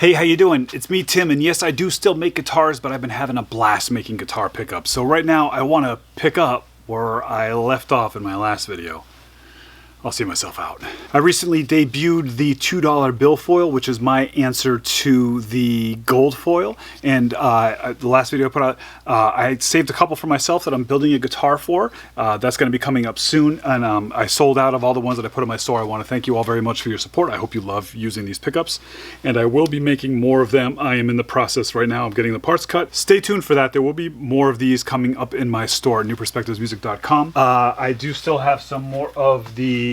Hey, how you doing? It's me, Tim, and yes, I do still make guitars, but I've been having a blast making guitar pickups. So right now, I want to pick up where I left off in my last video. I'll see myself out. I recently debuted the $2 bill foil, which is my answer to the gold foil. And the last video I put out, I saved a couple for myself that I'm building a guitar for. That's going to be coming up soon. And I sold out of all the ones that I put in my store. I want to thank you all very much for your support. I hope you love using these pickups. And I will be making more of them. I am in the process right now of getting the parts cut. Stay tuned for that. There will be more of these coming up in my store, newperspectivesmusic.com. I do still have some more of the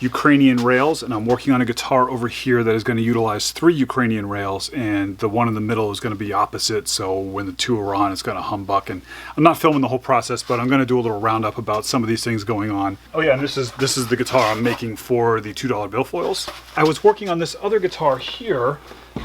Ukrainian rails, and I'm working on a guitar over here that is going to utilize 3 Ukrainian rails, and the one in the middle is going to be opposite, so when the 2 are on, it's going to humbuck. And I'm not filming the whole process, but I'm going to do a little roundup about some of these things going on. Oh yeah, and this is the guitar I'm making for the $2 bill foils. I was working on this other guitar here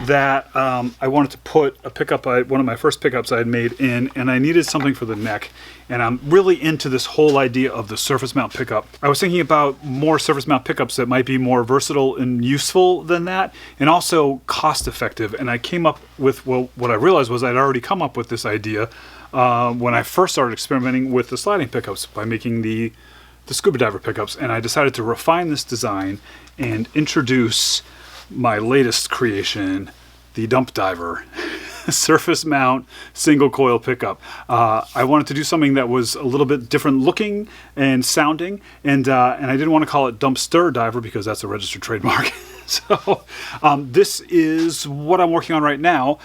that I wanted to put a pickup, one of my first pickups I had made in, and I needed something for the neck. And I'm really into this whole idea of the surface mount pickup. I was thinking about more surface mount pickups that might be more versatile and useful than that, and also cost effective. And I came up with, well, what I realized was I'd already come up with this idea when I first started experimenting with the sliding pickups by making the scuba diver pickups. And I decided to refine this design and introduce my latest creation, the dump diver. Surface mount single coil pickup. I wanted to do something that was a little bit different looking and sounding, and I didn't want to call it dumpster diver because that's a registered trademark. So this is what I'm working on right now.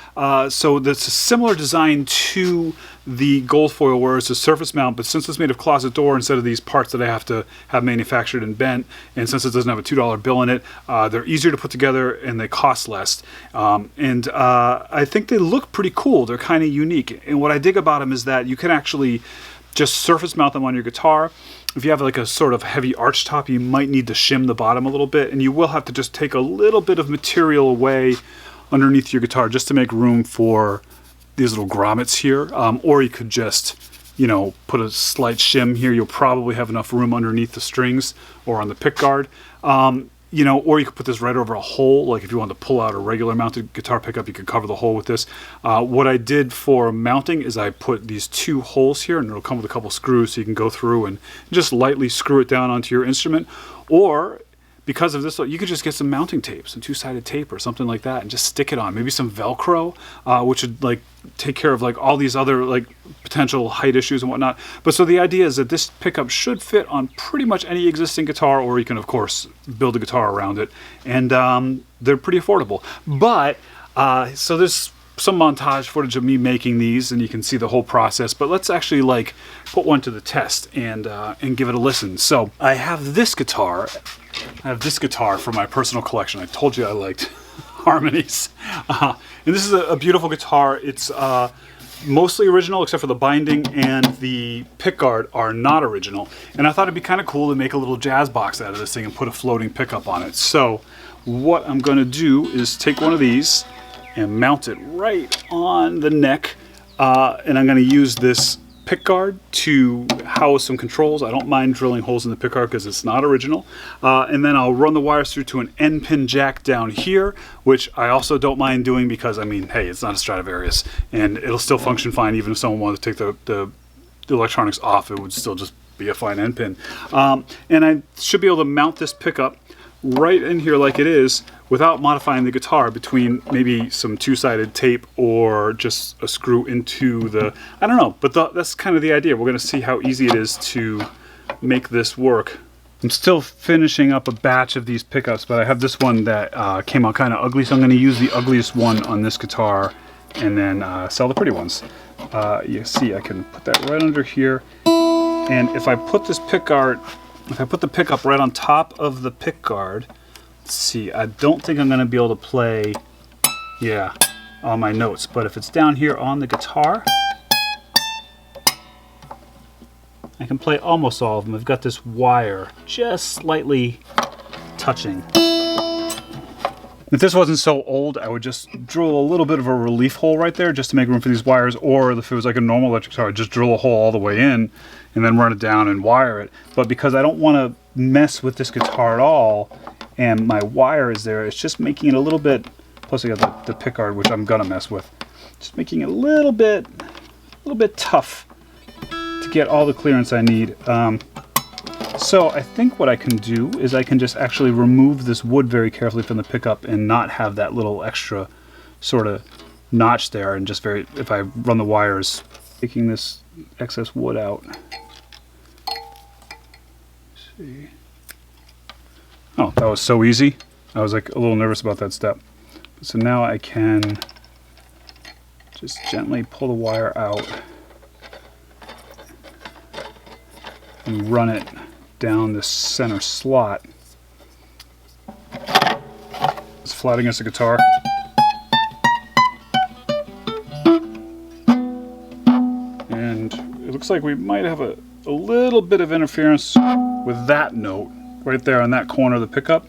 So that's a similar design to the gold foil, where it's a surface mount, but since it's made of closet door instead of these parts that I have to have manufactured and bent, and since it doesn't have a $2 bill in it, they're easier to put together and they cost less. I think they look pretty cool. They're kind of unique. And what I dig about them is that you can actually just surface mount them on your guitar. If you have like a sort of heavy archtop, you might need to shim the bottom a little bit, and you will have to just take a little bit of material away underneath your guitar just to make room for these little grommets here. Or you could just, you know, put a slight shim here. You'll probably have enough room underneath the strings or on the pick guard. You know, or you could put this right over a hole. Like if you wanted to pull out a regular mounted guitar pickup, you could cover the hole with this. What I did for mounting is I put these 2 holes here, and it'll come with a couple screws so you can go through and just lightly screw it down onto your instrument. Or because of this, you could just get some mounting tape, some 2-sided tape or something like that, and just stick it on. Maybe some Velcro, which would like take care of like all these other like potential height issues and whatnot. But so the idea is that this pickup should fit on pretty much any existing guitar, or you can of course build a guitar around it, and they're pretty affordable. But so there's some montage footage of me making these, and you can see the whole process. But let's actually like put one to the test and give it a listen. So I have this guitar. I have this guitar from my personal collection. I told you I liked harmonies. And this is a beautiful guitar. It's mostly original except for the binding and the pickguard are not original. And I thought it'd be kind of cool to make a little jazz box out of this thing and put a floating pickup on it. So what I'm going to do is take one of these and mount it right on the neck. And I'm going to use this pickguard to house some controls. I don't mind drilling holes in the pickguard because it's not original. And then I'll run the wires through to an end pin jack down here, which I also don't mind doing because, I mean, hey, it's not a Stradivarius, and it'll still function fine even if someone wanted to take the electronics off. It would still just be a fine end pin. And I should be able to mount this pickup right in here like it is without modifying the guitar between maybe some 2-sided tape or just a screw into the, I don't know, but that's kind of the idea. We're going to see how easy it is to make this work. I'm still finishing up a batch of these pickups, but I have this one that came out kind of ugly, so I'm going to use the ugliest one on this guitar and then sell the pretty ones. You see, I can put that right under here, and if I put this pickguard, if I put the pickup right on top of the pickguard, let's see, I don't think I'm going to be able to play, yeah, on my notes. But if it's down here on the guitar, I can play almost all of them. I've got this wire just slightly touching. If this wasn't so old, I would just drill a little bit of a relief hole right there just to make room for these wires, or if it was like a normal electric guitar, I'd just drill a hole all the way in and then run it down and wire it. But because I don't want to mess with this guitar at all, and my wire is there, it's just making it a little bit Plus I got the pickguard, which I'm gonna mess with. Just making it a little bit tough to get all the clearance I need. So I think what I can do is I can just actually remove this wood very carefully from the pickup and not have that little extra sort of notch there, and just if I run the wires, taking this excess wood out. Let's see. Oh, that was so easy. I was like a little nervous about that step. So now I can just gently pull the wire out and run it down this center slot. It's flat against the guitar. And it looks like we might have a little bit of interference with that note right there on that corner of the pickup.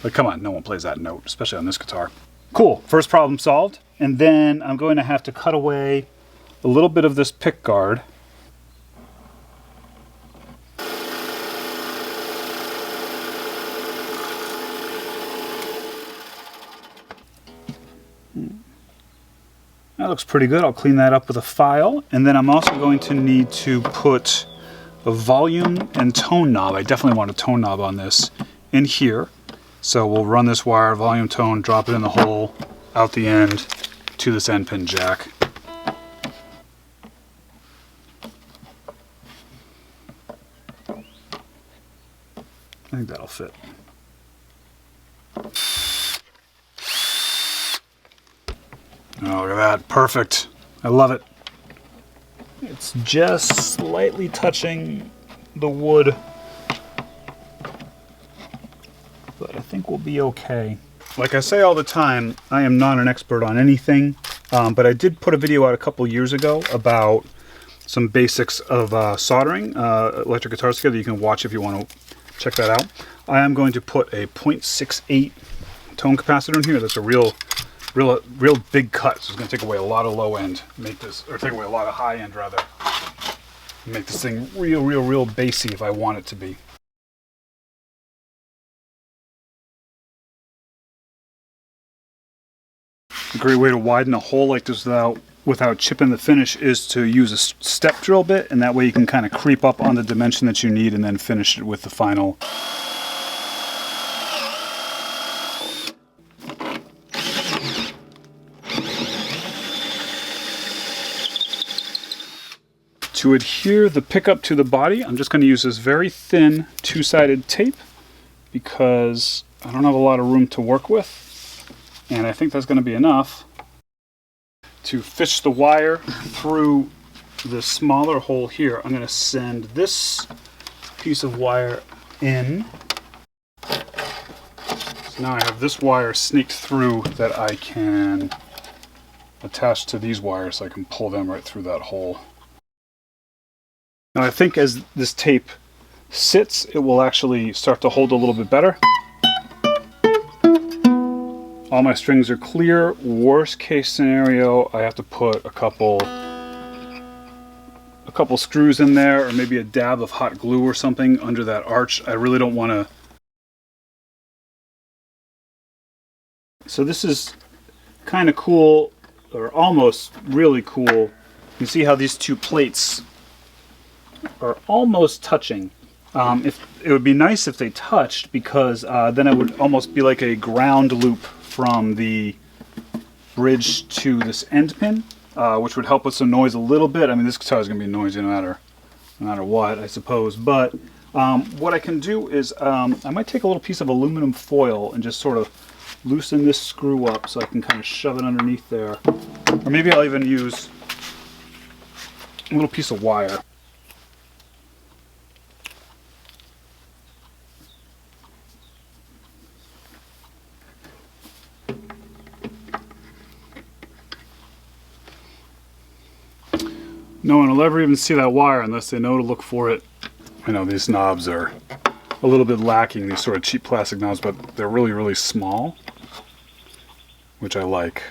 But come on, no one plays that note, especially on this guitar. Cool, first problem solved. And then I'm going to have to cut away a little bit of this pick guard. That looks pretty good. I'll clean that up with a file. And then I'm also going to need to put a volume and tone knob. I definitely want a tone knob on this in here. So we'll run this wire, volume, tone, drop it in the hole, out the end to this end pin jack. I think that'll fit. Oh, look at that. Perfect. I love it. It's just slightly touching the wood, but I think we'll be okay. Like I say all the time, I am not an expert on anything, but I did put a video out a couple years ago about some basics of soldering electric guitars together. You can watch if you want to check that out. I am going to put a 0.68 tone capacitor in here. That's a real big cut. So it's going to take away a lot of low end, take away a lot of high end rather. Make this thing real bassy if I want it to be. A great way to widen a hole like this without chipping the finish is to use a step drill bit, and that way you can kind of creep up on the dimension that you need and then finish it with the final. To adhere the pickup to the body, I'm just going to use this very thin two-sided tape because I don't have a lot of room to work with. And I think that's going to be enough to fish the wire through the smaller hole here. I'm going to send this piece of wire in. So now I have this wire snaked through that I can attach to these wires so I can pull them right through that hole. Now I think as this tape sits, it will actually start to hold a little bit better. All my strings are clear. Worst case scenario, I have to put a couple screws in there, or maybe a dab of hot glue or something under that arch. I really don't want to. So this is kind of cool, or almost really cool. You can see how these two plates are almost touching. If it would be nice if they touched, because then it would almost be like a ground loop from the bridge to this end pin, which would help with some noise a little bit. I mean, this guitar is going to be noisy no matter what, I suppose. But what I can do is I might take a little piece of aluminum foil and just sort of loosen this screw up so I can kind of shove it underneath there. Or maybe I'll even use a little piece of wire. No one will ever even see that wire unless they know to look for it. I know these knobs are a little bit lacking, these sort of cheap plastic knobs, but they're really small, which I like.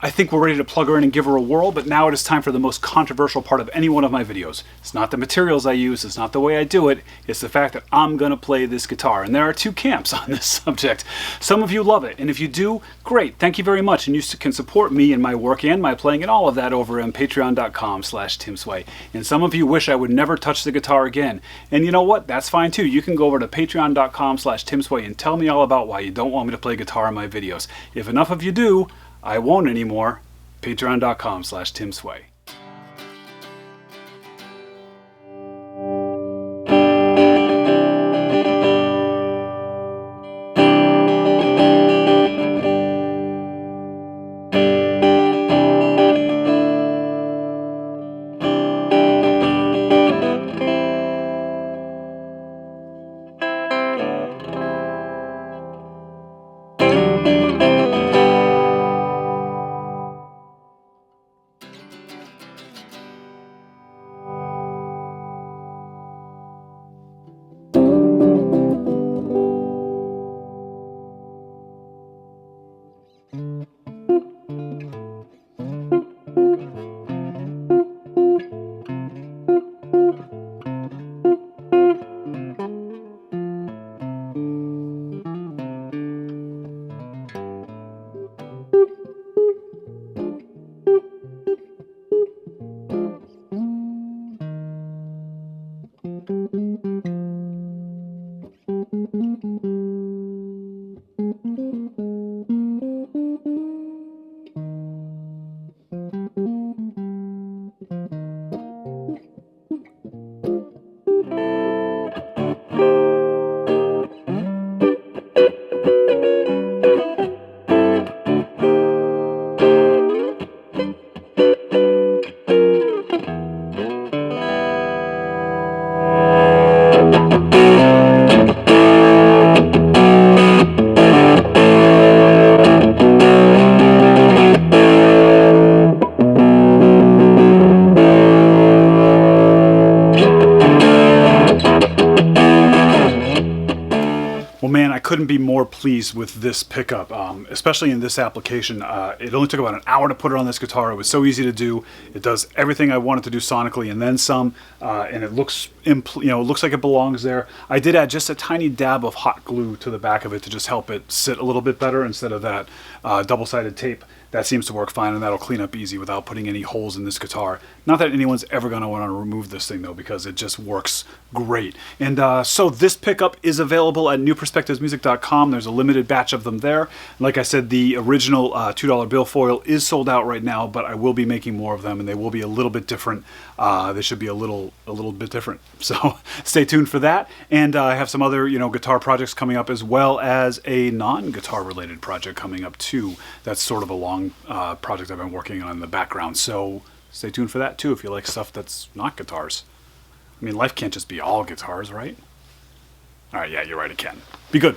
I think we're ready to plug her in and give her a whirl, but now it is time for the most controversial part of any one of my videos. It's not the materials I use, it's not the way I do it, it's the fact that I'm gonna play this guitar. And there are two camps on this subject. Some of you love it, and if you do, great, thank you very much. And you can support me and my work and my playing and all of that over on patreon.com/timsway. And some of you wish I would never touch the guitar again. And you know what? That's fine too. You can go over to patreon.com/timsway and tell me all about why you don't want me to play guitar in my videos. If enough of you do, I won't anymore. Patreon.com/timsway. Well, man, I couldn't be more pleased with this pickup, especially in this application. It only took about an hour to put it on this guitar. It was so easy to do. It does everything I wanted to do sonically and then some, and it looks, it looks like it belongs there. I did add just a tiny dab of hot glue to the back of it to just help it sit a little bit better instead of that double-sided tape. That seems to work fine, and that'll clean up easy without putting any holes in this guitar. Not that anyone's ever going to want to remove this thing, though, because it just works great. And so this pickup is available at newperspectivesmusic.com. There's a limited batch of them there. Like I said, the original $2 bill foil is sold out right now, but I will be making more of them, and they will be a little bit different. They should be a little bit different. So stay tuned for that. And I have some other, guitar projects coming up, as well as a non-guitar related project coming up too. That's sort of a long project I've been working on in the background. So stay tuned for that too if you like stuff that's not guitars. I mean, life can't just be all guitars, right? All right, yeah, you're right, it can. Be good.